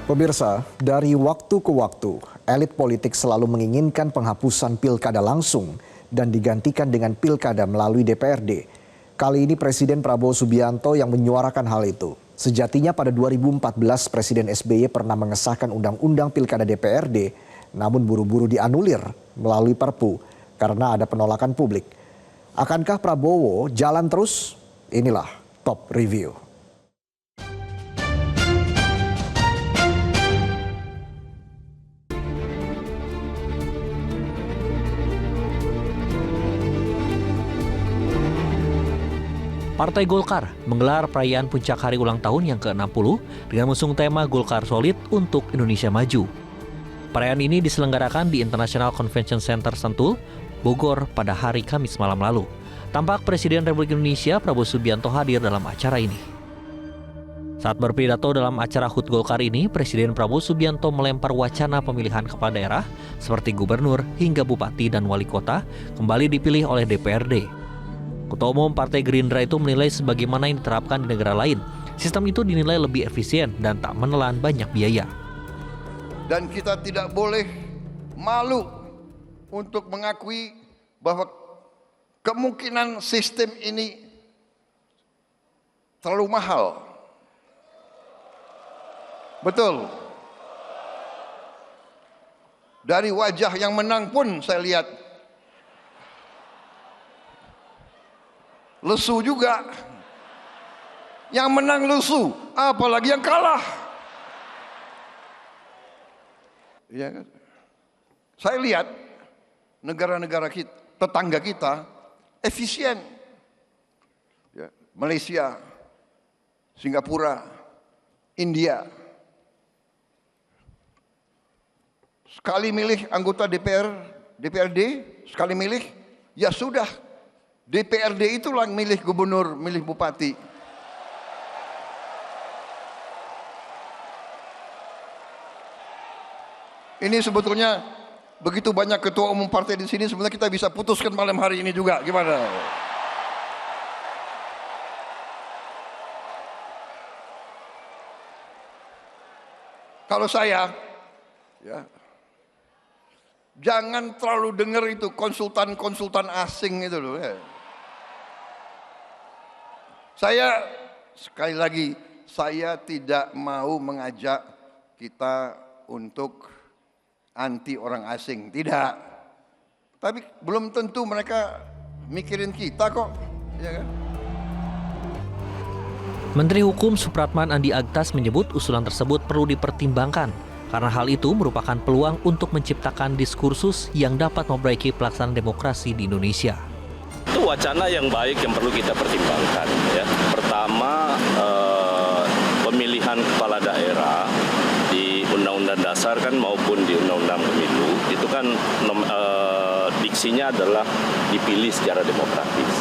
Pemirsa, dari waktu ke waktu, elit politik selalu menginginkan penghapusan pilkada langsung dan digantikan dengan pilkada melalui DPRD. Kali ini Presiden Prabowo Subianto yang menyuarakan hal itu. Sejatinya pada 2014 Presiden SBY pernah mengesahkan undang-undang pilkada DPRD, namun buru-buru dianulir melalui Perpu karena ada penolakan publik. Akankah Prabowo jalan terus? Inilah Top Review. Partai Golkar menggelar perayaan puncak hari ulang tahun yang ke-60 dengan mengusung tema Golkar Solid untuk Indonesia Maju. Perayaan ini diselenggarakan di International Convention Center Sentul, Bogor pada hari Kamis malam lalu. Tampak Presiden Republik Indonesia Prabowo Subianto hadir dalam acara ini. Saat berpidato dalam acara HUT Golkar ini, Presiden Prabowo Subianto melempar wacana pemilihan kepala daerah seperti gubernur hingga bupati dan wali kota kembali dipilih oleh DPRD. Ketua Umum Partai Gerindra itu menilai sebagaimana yang diterapkan di negara lain. Sistem itu dinilai lebih efisien dan tak menelan banyak biaya. Dan kita tidak boleh malu untuk mengakui bahwa kemungkinan sistem ini terlalu mahal. Betul. Dari wajah yang menang pun saya lihat lesu juga. Yang menang lesu, apalagi yang kalah. Ya kan? Saya lihat negara-negara kita, tetangga kita efisien. Ya, Malaysia, Singapura, India. Sekali milih anggota DPRD, sekali milih, ya sudah. DPRD itulah yang milih gubernur, milih bupati. Ini sebetulnya begitu banyak ketua umum partai di sini, sebenarnya kita bisa putuskan malam hari ini juga. Gimana? Kalau saya, ya, jangan terlalu dengar itu konsultan-konsultan asing itu loh. Ya. Saya sekali lagi, saya tidak mau mengajak kita untuk anti orang asing, tidak. Tapi belum tentu mereka mikirin kita kok, ya kan? Menteri Hukum Supratman Andi Agtas menyebut usulan tersebut perlu dipertimbangkan karena hal itu merupakan peluang untuk menciptakan diskursus yang dapat memperbaiki pelaksanaan demokrasi di Indonesia. Itu wacana yang baik yang perlu kita pertimbangkan. Ya. Pertama, pemilihan kepala daerah di Undang-Undang Dasar kan maupun di Undang-Undang Pemilu itu kan diksinya adalah dipilih secara demokratis.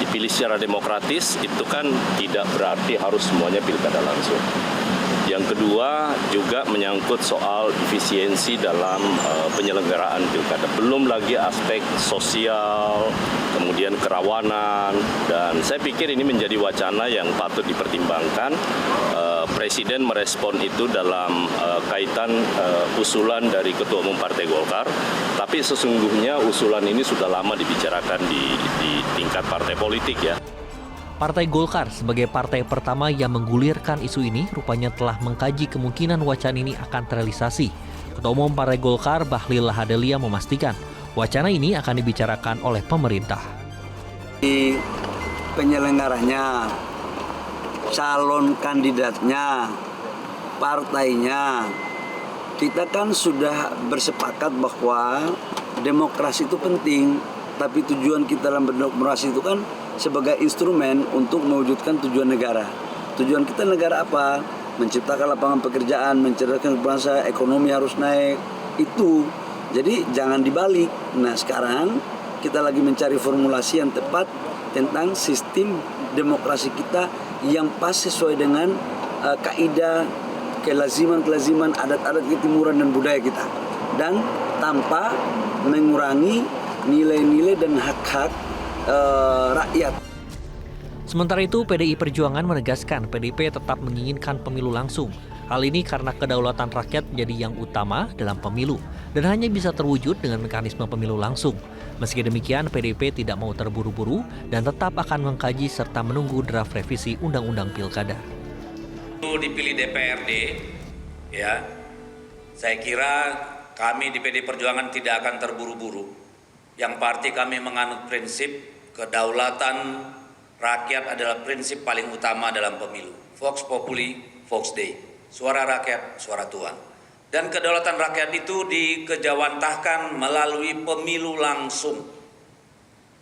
Dipilih secara demokratis itu kan tidak berarti harus semuanya pilkada langsung. Yang kedua juga menyangkut soal efisiensi dalam penyelenggaraan pilkada. Belum lagi aspek sosial, kemudian kerawanan, dan saya pikir ini menjadi wacana yang patut dipertimbangkan. Presiden merespon itu dalam kaitan usulan dari Ketua Umum Partai Golkar, tapi sesungguhnya usulan ini sudah lama dibicarakan di tingkat partai politik ya. Partai Golkar sebagai partai pertama yang menggulirkan isu ini rupanya telah mengkaji kemungkinan wacana ini akan terrealisasi. Ketua Umum Partai Golkar Bahlil Lahadalia memastikan wacana ini akan dibicarakan oleh pemerintah. Di penyelenggaranya, calon kandidatnya, partainya, kita kan sudah bersepakat bahwa demokrasi itu penting, tapi tujuan kita dalam berdemokrasi itu kan sebagai instrumen untuk mewujudkan tujuan negara. Tujuan kita negara apa? Menciptakan lapangan pekerjaan, mencerdaskan bangsa, ekonomi harus naik. Itu. Jadi jangan dibalik. Nah, sekarang kita lagi mencari formulasi yang tepat tentang sistem demokrasi kita yang pas sesuai dengan kaidah, kelaziman, adat-adat ketimuran dan budaya kita. Dan tanpa mengurangi nilai-nilai dan hak-hak rakyat. Sementara itu, PDI Perjuangan menegaskan PDIP tetap menginginkan pemilu langsung. Hal ini karena kedaulatan rakyat menjadi yang utama dalam pemilu dan hanya bisa terwujud dengan mekanisme pemilu langsung. Meski demikian, PDIP tidak mau terburu-buru dan tetap akan mengkaji serta menunggu draft revisi Undang-Undang Pilkada. Dipilih DPRD, ya, saya kira kami di PD Perjuangan tidak akan terburu-buru. Yang pasti kami menganut prinsip kedaulatan rakyat adalah prinsip paling utama dalam pemilu. Vox Populi, Vox Dei. Suara rakyat, suara Tuhan. Dan kedaulatan rakyat itu dikejawantahkan melalui pemilu langsung.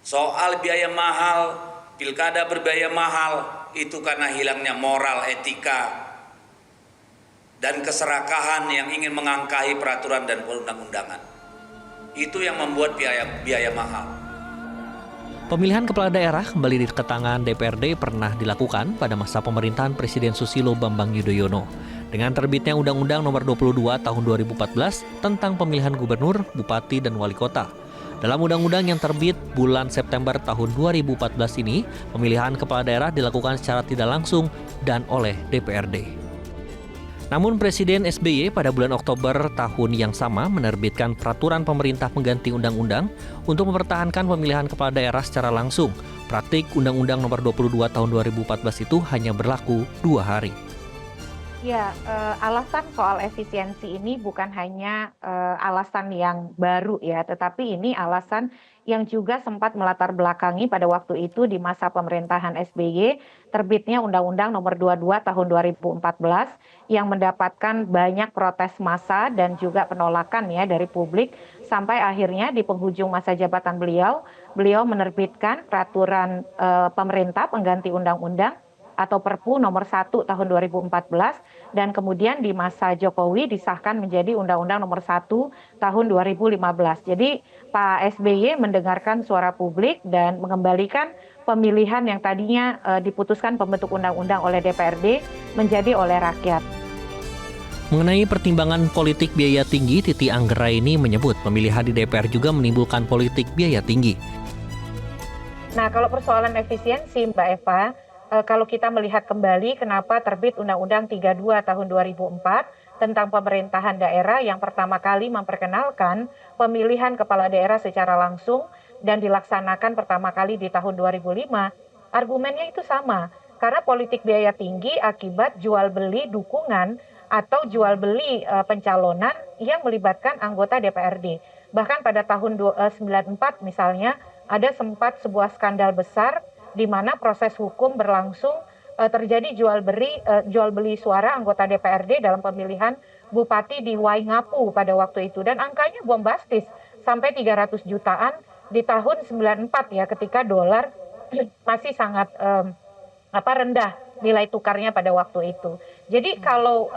Soal biaya mahal, pilkada berbiaya mahal, itu karena hilangnya moral, etika, dan keserakahan yang ingin mengangkahi peraturan dan perundang-undangan. Itu yang membuat biaya mahal. Pemilihan kepala daerah kembali ke tangan DPRD pernah dilakukan pada masa pemerintahan Presiden Susilo Bambang Yudhoyono. Dengan terbitnya Undang-Undang Nomor 22 Tahun 2014 tentang pemilihan gubernur, bupati, dan wali kota. Dalam undang-undang yang terbit bulan September tahun 2014 ini, pemilihan kepala daerah dilakukan secara tidak langsung dan oleh DPRD. Namun Presiden SBY pada bulan Oktober tahun yang sama menerbitkan peraturan pemerintah pengganti undang-undang untuk mempertahankan pemilihan kepala daerah secara langsung. Praktik Undang-Undang Nomor 22 Tahun 2014 itu hanya berlaku 2 hari. Ya, alasan soal efisiensi ini bukan hanya alasan yang baru ya, tetapi ini alasan yang juga sempat melatar belakangi pada waktu itu di masa pemerintahan SBY, terbitnya Undang-Undang Nomor 22 Tahun 2014 yang mendapatkan banyak protes massa dan juga penolakan ya dari publik, sampai akhirnya di penghujung masa jabatan beliau menerbitkan peraturan pemerintah pengganti undang-undang atau Perpu nomor 1 tahun 2014 dan kemudian di masa Jokowi disahkan menjadi Undang-Undang nomor 1 tahun 2015. Jadi Pak SBY mendengarkan suara publik dan mengembalikan pemilihan yang tadinya diputuskan pembentuk undang-undang oleh DPRD menjadi oleh rakyat. Mengenai pertimbangan politik biaya tinggi, Titi Anggraini menyebut pemilihan di DPR juga menimbulkan politik biaya tinggi. Nah, kalau persoalan efisiensi Mbak Eva, kalau kita melihat kembali kenapa terbit Undang-Undang 32 tahun 2004 tentang pemerintahan daerah yang pertama kali memperkenalkan pemilihan kepala daerah secara langsung dan dilaksanakan pertama kali di tahun 2005, argumennya itu sama. Karena politik biaya tinggi akibat jual beli dukungan atau jual beli pencalonan yang melibatkan anggota DPRD. Bahkan pada tahun 94 misalnya ada sempat sebuah skandal besar di mana proses hukum berlangsung, terjadi jual beli suara anggota DPRD dalam pemilihan bupati di Waingapu pada waktu itu, dan angkanya bombastis sampai 300 jutaan di tahun 94 ya, ketika dolar masih sangat rendah nilai tukarnya pada waktu itu. Jadi kalau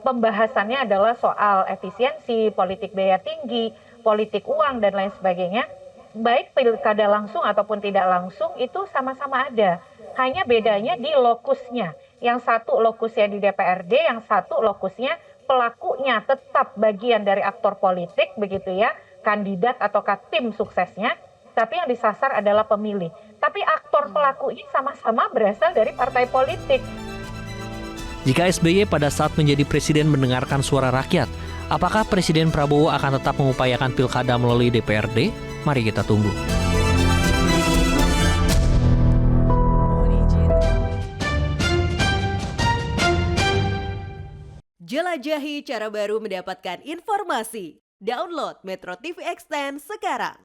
pembahasannya adalah soal efisiensi, politik biaya tinggi, politik uang dan lain sebagainya, baik pilkada langsung ataupun tidak langsung itu sama-sama ada. Hanya bedanya di lokusnya. Yang satu lokusnya di DPRD, yang satu lokusnya pelakunya tetap bagian dari aktor politik begitu ya, kandidat ataukah tim suksesnya, tapi yang disasar adalah pemilih. Tapi aktor pelakunya sama-sama berasal dari partai politik. Jika SBY pada saat menjadi presiden mendengarkan suara rakyat, apakah Presiden Prabowo akan tetap mengupayakan pilkada melalui DPRD? Mari kita tunggu. Jelajahi cara baru mendapatkan informasi. Download Metro TV Extend sekarang.